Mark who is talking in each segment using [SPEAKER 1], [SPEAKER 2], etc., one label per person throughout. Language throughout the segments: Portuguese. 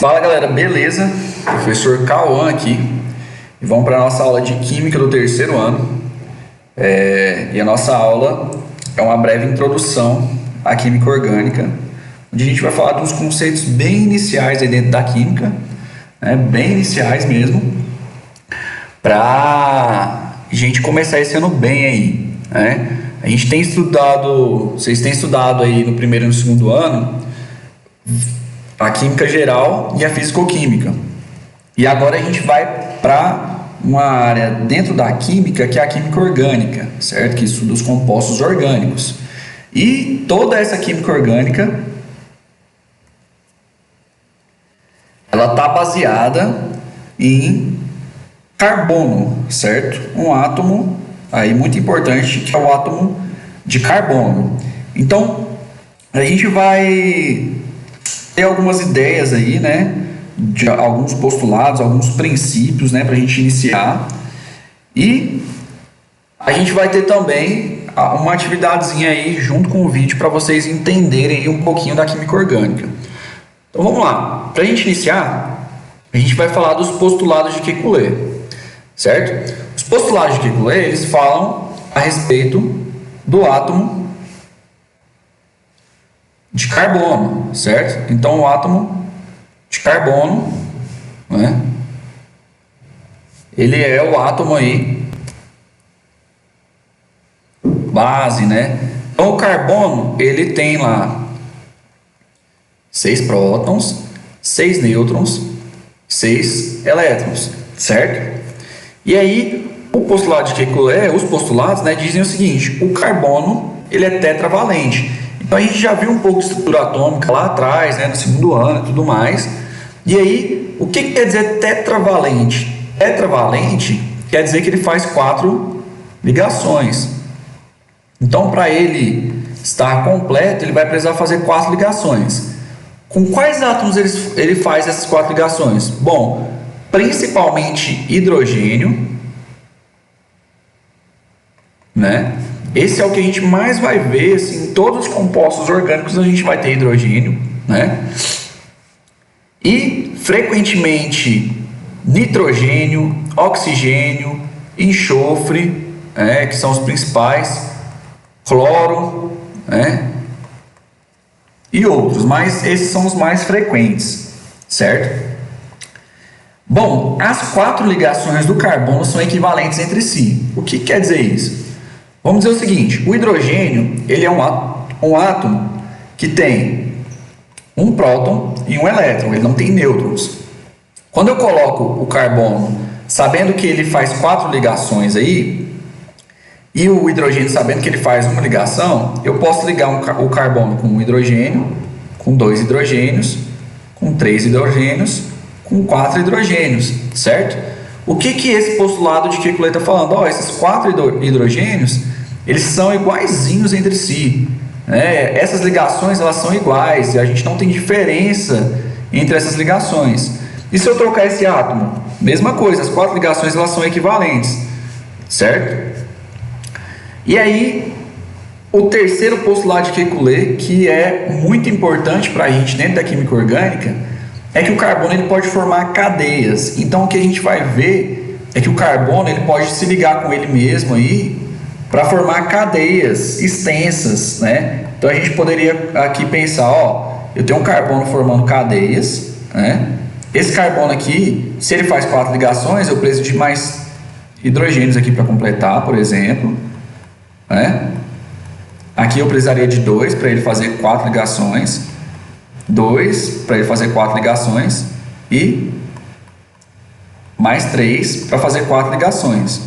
[SPEAKER 1] Fala galera, beleza? Professor Cauã aqui e vamos para a nossa aula de Química do terceiro ano. E a nossa aula é uma breve introdução à Química Orgânica, onde a gente vai falar de uns conceitos bem iniciais aí dentro da Química, né? Bem iniciais mesmo, para a gente começar esse ano bem aí, né? A gente tem estudado, vocês têm estudado aí no primeiro e no segundo ano a Química Geral e a Físico-Química. E agora a gente vai para uma área dentro da Química que é a Química Orgânica, certo? Que estuda os compostos orgânicos. E toda essa Química Orgânica, ela está baseada em carbono, certo? Um átomo aí muito importante, que é o átomo de carbono. Então, a gente vai ter algumas ideias aí, né, de alguns postulados, alguns princípios, né, para a gente iniciar. E a gente vai ter também uma atividadezinha aí junto com o vídeo para vocês entenderem um pouquinho da química orgânica. Então vamos lá. Para a gente iniciar, a gente vai falar dos postulados de Kekulé, certo? Os postulados de Kekulé, eles falam a respeito do átomo de carbono, certo? Então o átomo de carbono, né, ele é o átomo aí base, né? Então o carbono, ele tem lá 6 prótons, 6 nêutrons, 6 elétrons, certo? E aí o postulado de Kekulé, os postulados, né, dizem o seguinte: o carbono, ele é tetravalente. Então a gente já viu um pouco de estrutura atômica lá atrás, né, no segundo ano e tudo mais. E aí, o que quer dizer tetravalente? Tetravalente quer dizer que ele faz 4 ligações. Então, para ele estar completo, ele vai precisar fazer 4 ligações. Com quais átomos ele faz essas 4 ligações? Bom, principalmente hidrogênio, né? Esse é o que a gente mais vai ver, assim, em todos os compostos orgânicos a gente vai ter hidrogênio, né? E, frequentemente, nitrogênio, oxigênio, enxofre, que são os principais, cloro, né? E outros, mas esses são os mais frequentes, certo? Bom, as 4 ligações do carbono são equivalentes entre si. O que quer dizer isso? Vamos dizer o seguinte: o hidrogênio, ele é um átomo que tem um próton e um elétron, ele não tem nêutrons. Quando eu coloco o carbono, sabendo que ele faz 4 ligações aí, e o hidrogênio sabendo que ele faz uma ligação, eu posso ligar o carbono com um hidrogênio, com 2 hidrogênios, com 3 hidrogênios, com 4 hidrogênios, certo? O que esse postulado de Kekulé está falando? Esses 4 hidrogênios, eles são iguaizinhos entre si, né? Essas ligações, elas são iguais, e a gente não tem diferença entre essas ligações. E se eu trocar esse átomo? Mesma coisa, as 4 ligações, elas são equivalentes, certo? E aí, o terceiro postulado de Kekulé, que é muito importante para a gente dentro da química orgânica, é que o carbono, ele pode formar cadeias. Então o que a gente vai ver é que o carbono, ele pode se ligar com ele mesmo aí para formar cadeias extensas, né? Então a gente poderia aqui pensar, eu tenho um carbono formando cadeias, né? Esse carbono aqui, se ele faz 4 ligações, eu preciso de mais hidrogênios aqui para completar, por exemplo, né? Aqui eu precisaria de 2 para ele fazer 4 ligações. 2 para ele fazer 4 ligações e mais 3 para fazer 4 ligações.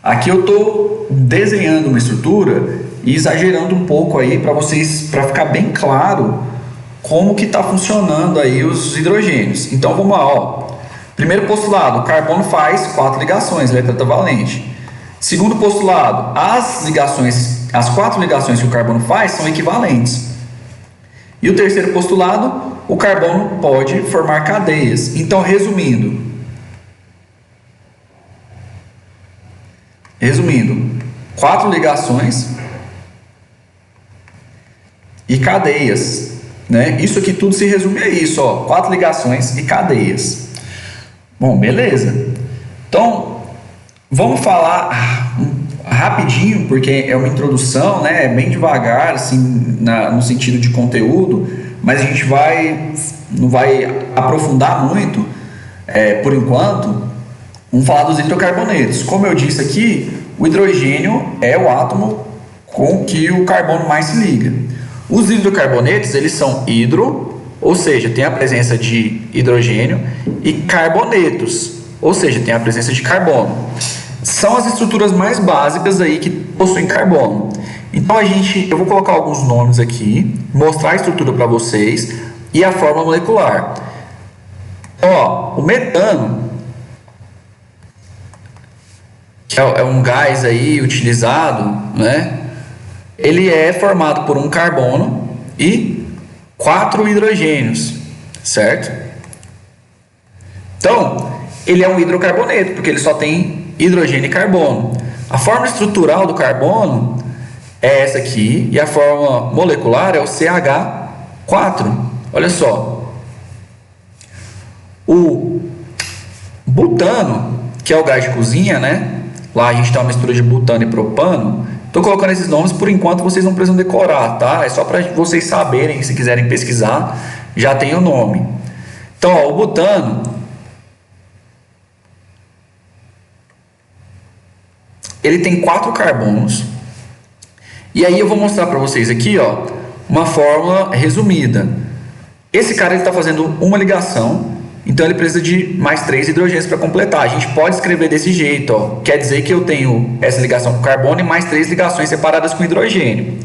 [SPEAKER 1] Aqui eu estou desenhando uma estrutura e exagerando um pouco aí para vocês, para ficar bem claro como que está funcionando aí os hidrogênios. Então vamos lá, Primeiro postulado: o carbono faz 4 ligações, ele é tetravalente. Segundo postulado: as 4 ligações que o carbono faz são equivalentes. E o terceiro postulado: o carbono pode formar cadeias. Então, resumindo, 4 ligações e cadeias, né? Isso aqui tudo se resume a isso, ó, 4 ligações e cadeias. Bom, beleza. Então, vamos falar rapidinho, porque é uma introdução, né? Bem devagar, assim, no sentido de conteúdo, mas a gente não vai aprofundar muito, por enquanto. Vamos falar dos hidrocarbonetos. Como eu disse aqui, o hidrogênio é o átomo com que o carbono mais se liga. Os hidrocarbonetos, eles são ou seja, tem a presença de hidrogênio, e carbonetos, ou seja, tem a presença de carbono. São as estruturas mais básicas aí que possuem carbono. Então eu vou colocar alguns nomes aqui, mostrar a estrutura para vocês e a fórmula molecular. Ó, o metano, que é um gás aí utilizado, né? Ele é formado por um carbono e 4 hidrogênios, certo? Então, ele é um hidrocarboneto, porque ele só tem hidrogênio e carbono. A forma estrutural do carbono é essa aqui, e a forma molecular é o CH4. Olha só. O butano, que é o gás de cozinha, né? Lá a gente tem uma mistura de butano e propano. Estou colocando esses nomes por enquanto, vocês não precisam decorar, tá? É só para vocês saberem, se quiserem pesquisar, já tem o nome. Então, ó, o butano, ele tem 4 carbonos. E aí eu vou mostrar para vocês aqui, ó, uma fórmula resumida. Esse cara está fazendo uma ligação, então ele precisa de mais 3 hidrogênios para completar. A gente pode escrever desse jeito, ó. Quer dizer que eu tenho essa ligação com carbono e mais 3 ligações separadas com hidrogênio.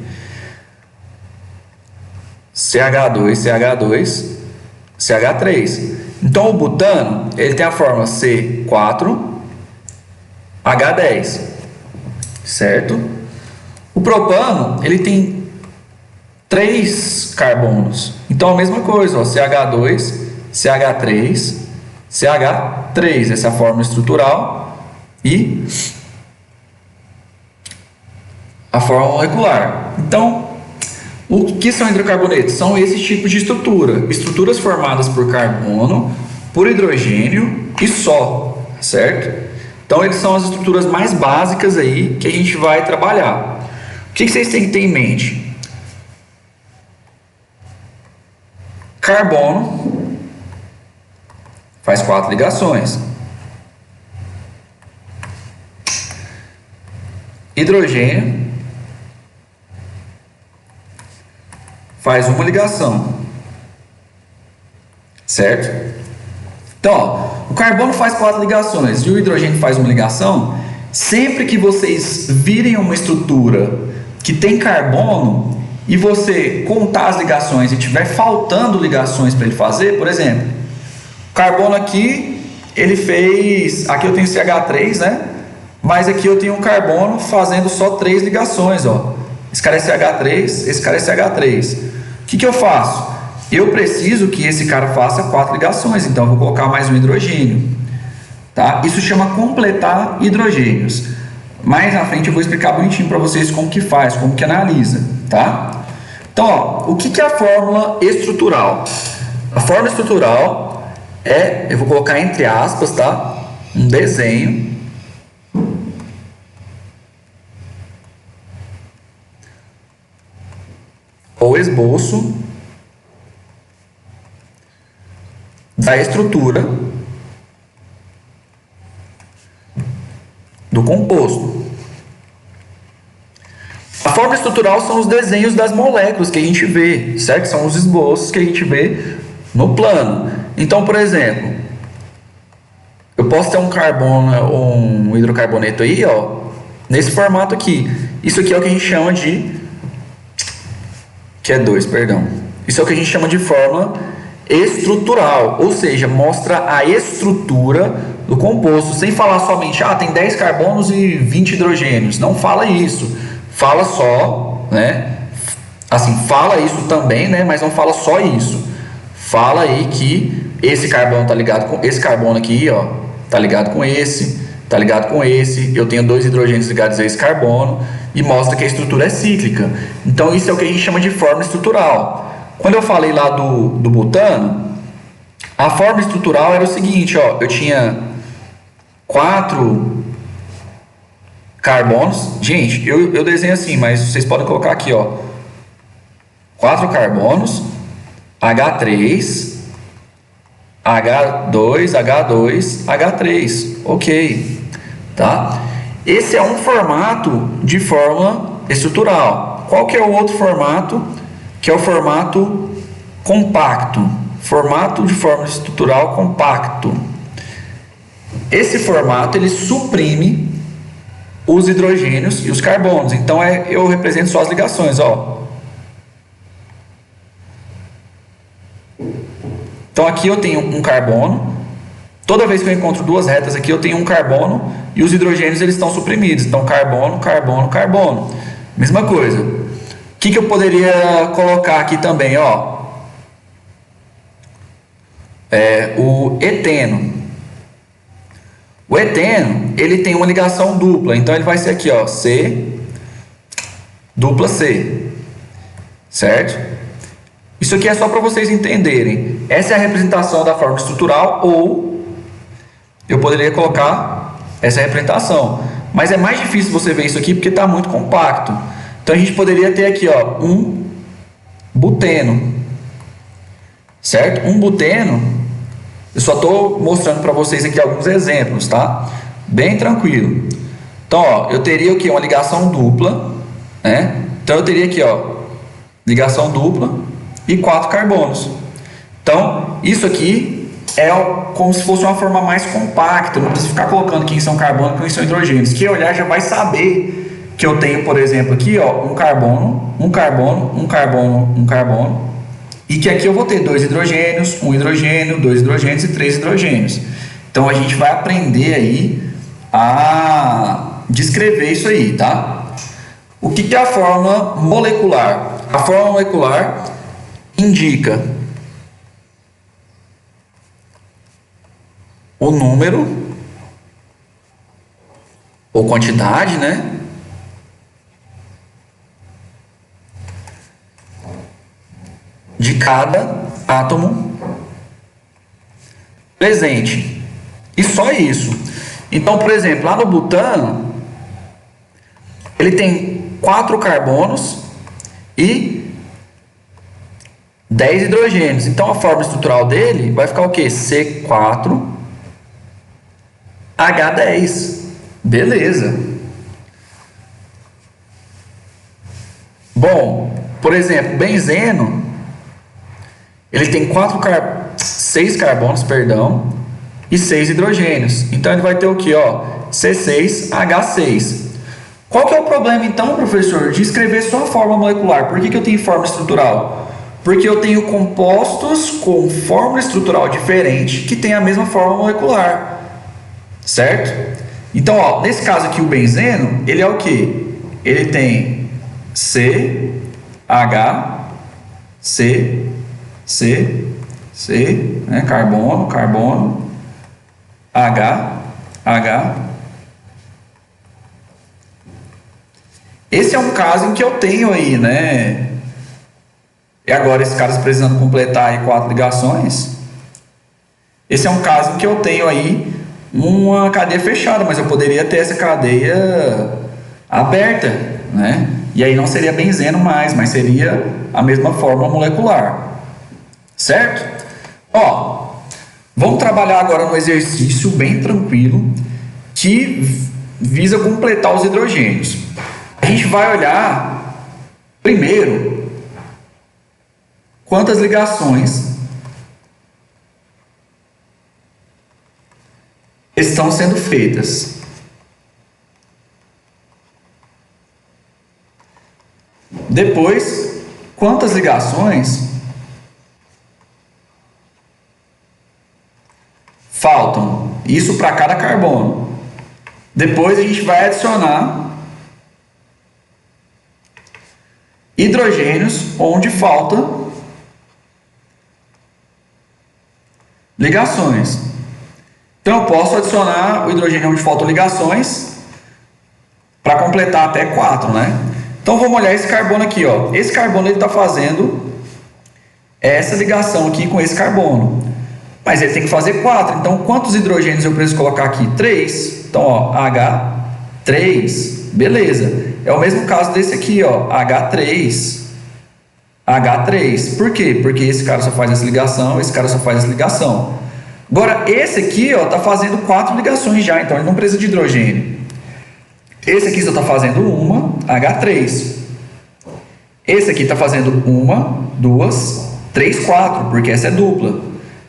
[SPEAKER 1] CH2, CH2, CH3. Então o butano, ele tem a fórmula C4H10, certo? O propano, ele tem 3 carbonos. Então a mesma coisa, ó, CH2, CH3, CH3, essa é a fórmula estrutural, e a fórmula molecular. Então, o que são hidrocarbonetos? São esses tipos de estruturas formadas por carbono, por hidrogênio e só, certo? Então, eles são as estruturas mais básicas aí que a gente vai trabalhar. O que vocês têm que ter em mente? Carbono faz 4 ligações. Hidrogênio faz uma ligação, certo? Então, ó, o carbono faz 4 ligações e o hidrogênio faz uma ligação. Sempre que vocês virem uma estrutura que tem carbono e você contar as ligações e tiver faltando ligações para ele fazer, por exemplo, carbono aqui, ele fez... Aqui eu tenho CH3, né? Mas aqui eu tenho um carbono fazendo só 3 ligações, ó. Esse cara é CH3, esse cara é CH3. O que eu faço? Eu preciso que esse cara faça 4 ligações, então eu vou colocar mais um hidrogênio, tá? Isso chama completar hidrogênios. Mais na frente eu vou explicar bonitinho para vocês como que faz, como que analisa, tá? Então, ó, o que é a fórmula estrutural? A fórmula estrutural eu vou colocar entre aspas, tá? Um desenho ou esboço da estrutura do composto. A forma estrutural são os desenhos das moléculas que a gente vê, certo? São os esboços que a gente vê no plano. Então, por exemplo, eu posso ter um carbono ou um hidrocarboneto aí, ó, nesse formato aqui. Isso aqui é o que a gente chama de... Isso é o que a gente chama de fórmula estrutural, ou seja, mostra a estrutura do composto, sem falar somente, tem 10 carbonos e 20 hidrogênios. Não fala isso. Fala só, né? Assim, fala isso também, né? Mas não fala só isso. Fala aí que esse carbono tá ligado com esse carbono aqui, ó, tá ligado com esse, tá ligado com esse. Eu tenho 2 hidrogênios ligados a esse carbono e mostra que a estrutura é cíclica. Então isso é o que a gente chama de fórmula estrutural. Quando eu falei lá do butano, a forma estrutural era o seguinte, ó, eu tinha 4 carbonos. Gente, eu desenho assim, mas vocês podem colocar aqui, ó, 4 carbonos, H3, H2, H2, H3, ok, tá? Esse é um formato de fórmula estrutural. Qual que é o outro formato? Que é o formato compacto, formato de fórmula estrutural compacto. Esse formato ele suprime os hidrogênios e os carbonos. Então eu represento só as ligações, ó. Então aqui eu tenho um carbono. Toda vez que eu encontro duas retas aqui, eu tenho um carbono e os hidrogênios eles estão suprimidos. Então carbono, carbono, carbono. Mesma coisa. O que eu poderia colocar aqui também, ó? O eteno. O eteno, ele tem uma ligação dupla. Então ele vai ser aqui, ó, C dupla C. Certo? Isso aqui é só para vocês entenderem. Essa é a representação da fórmula estrutural, ou eu poderia colocar essa representação. Mas é mais difícil você ver isso aqui porque está muito compacto. Então a gente poderia ter aqui, ó, um buteno. Certo? Um buteno, eu só estou mostrando para vocês aqui alguns exemplos, tá? Bem tranquilo. Então, ó, eu teria aqui uma ligação dupla, né? Então eu teria aqui, ó, ligação dupla e 4 carbonos. Então, isso aqui é como se fosse uma forma mais compacta. Não precisa ficar colocando quem são carbono e quem são hidrogênios. Quem olhar já vai saber que eu tenho, por exemplo, aqui, ó, um carbono, um carbono, um carbono, um carbono. E que aqui eu vou ter 2 hidrogênios, 1 hidrogênio, 2 hidrogênios e 3 hidrogênios. Então, a gente vai aprender aí a descrever isso aí, tá? O que é a fórmula molecular? A fórmula molecular indica o número ou quantidade, né, de cada átomo presente. E só isso. Então, por exemplo, lá no butano, ele tem 4 carbonos e 10 hidrogênios. Então a fórmula estrutural dele vai ficar o quê? C4H10. Beleza. Bom, por exemplo, benzeno, ele tem 6 carbonos, perdão, e 6 hidrogênios. Então ele vai ter o quê? Ó, C6H6. Qual que é o problema então, professor, de escrever só a fórmula molecular? Por que eu tenho fórmula estrutural? Porque eu tenho compostos com fórmula estrutural diferente que tem a mesma fórmula molecular, certo? Então, ó, nesse caso aqui o benzeno, ele é o que? Ele tem C, H, C, né? Carbono, carbono, H, H. Esse é um caso em que eu tenho aí, né? E agora, esse caso precisando completar aí 4 ligações, esse é um caso em que eu tenho aí uma cadeia fechada, mas eu poderia ter essa cadeia aberta, né? E aí não seria benzeno mais, mas seria a mesma fórmula molecular, certo? Ó, vamos trabalhar agora no exercício bem tranquilo que visa completar os hidrogênios. A gente vai olhar primeiro quantas ligações estão sendo feitas. Depois, quantas ligações faltam. Isso para cada carbono. Depois a gente vai adicionar hidrogênios onde falta ligações. Então eu posso adicionar o hidrogênio onde faltam ligações para completar até 4, né? Então vamos olhar esse carbono aqui, ó. Esse carbono ele está fazendo essa ligação aqui com esse carbono. Mas ele tem que fazer 4. Então, quantos hidrogênios eu preciso colocar aqui? 3. Então, ó, H3. Beleza. É o mesmo caso desse aqui, ó, H3. H3. Por quê? Porque esse cara só faz essa ligação, esse cara só faz essa ligação. Agora, esse aqui, ó, tá fazendo 4 ligações já, então ele não precisa de hidrogênio. Esse aqui só tá fazendo uma, H3. Esse aqui tá fazendo 1, 2, 3, 4, porque essa é dupla.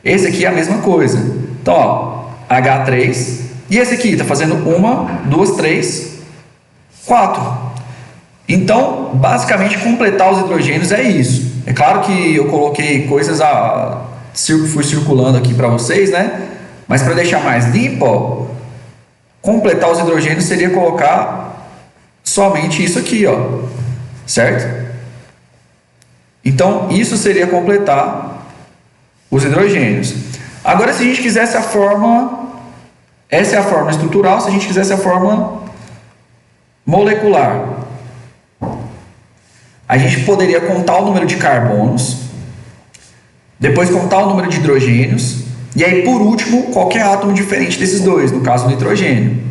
[SPEAKER 1] Esse aqui é a mesma coisa. Então, ó, H3. E esse aqui está fazendo 1, 2, 3, 4. Então, basicamente, completar os hidrogênios é isso. É claro que eu coloquei coisas, fui circulando aqui para vocês, né? Mas para deixar mais limpo, ó, completar os hidrogênios seria colocar somente isso aqui, ó. Certo? Então, isso seria completar os hidrogênios. Agora, se a gente quisesse a forma, essa é a forma estrutural, se a gente quisesse a forma molecular, a gente poderia contar o número de carbonos, depois contar o número de hidrogênios, e aí, por último, qualquer átomo diferente desses dois, no caso do nitrogênio.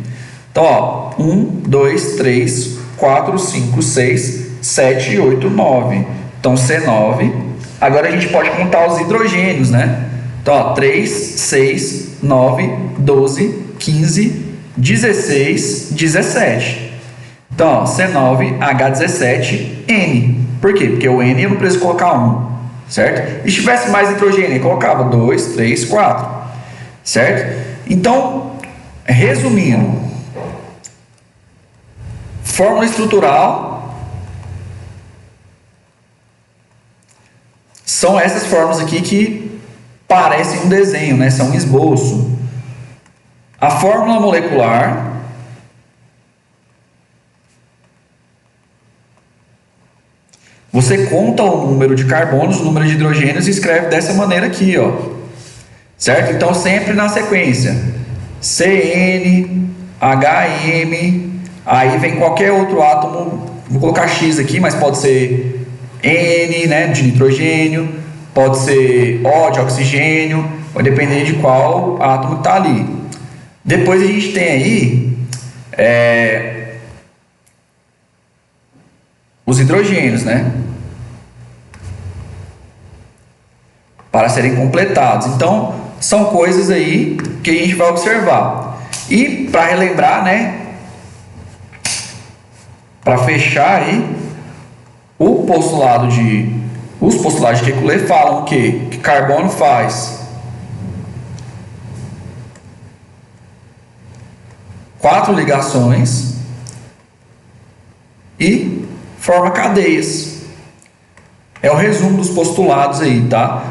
[SPEAKER 1] Então, ó, 1, 2, 3, 4, 5, 6, 7, 8, 9. Então, C9. Agora a gente pode contar os hidrogênios, né? Então, ó, 3, 6, 9, 12, 15, 16, 17. Então, ó, C9, H17, N. Por quê? Porque o N eu não preciso colocar 1, certo? E se tivesse mais hidrogênio, eu colocava 2, 3, 4, certo? Então, resumindo, fórmula estrutural são essas formas aqui que parecem um desenho, né? São um esboço. A fórmula molecular você conta o número de carbonos, o número de hidrogênios e escreve dessa maneira aqui, ó. Certo? Então, sempre na sequência. CN, HM, aí vem qualquer outro átomo, vou colocar X aqui, mas pode ser N, né, de nitrogênio, pode ser O de oxigênio, vai depender de qual átomo está ali. Depois a gente tem aí os hidrogênios, né, para serem completados. Então, são coisas aí que a gente vai observar. E para relembrar, né, para fechar aí, os postulados de Kekulé falam que carbono faz 4 ligações e forma cadeias. É o resumo dos postulados aí, tá?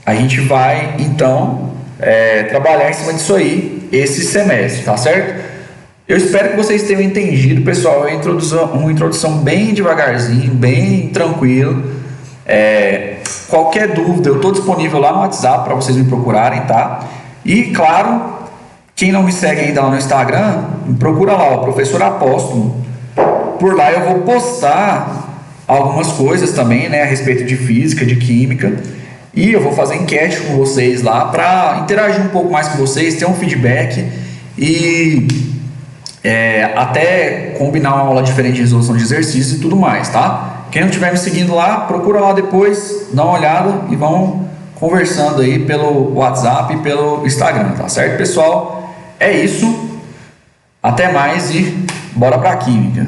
[SPEAKER 1] A gente vai, então, trabalhar em cima disso aí esse semestre, tá certo? Eu espero que vocês tenham entendido, pessoal. É uma introdução bem devagarzinho, bem tranquilo. Qualquer dúvida, eu estou disponível lá no WhatsApp para vocês me procurarem, tá? E, claro, quem não me segue ainda lá no Instagram, me procura lá, o Professor Apóstolo. Por lá eu vou postar algumas coisas também, né, a respeito de física, de química. E eu vou fazer enquete com vocês lá para interagir um pouco mais com vocês, ter um feedback e até combinar uma aula diferente de resolução de exercícios e tudo mais, tá? Quem não estiver me seguindo lá, procura lá depois, dá uma olhada e vão conversando aí pelo WhatsApp e pelo Instagram, tá certo, pessoal? É isso, até mais e bora pra química.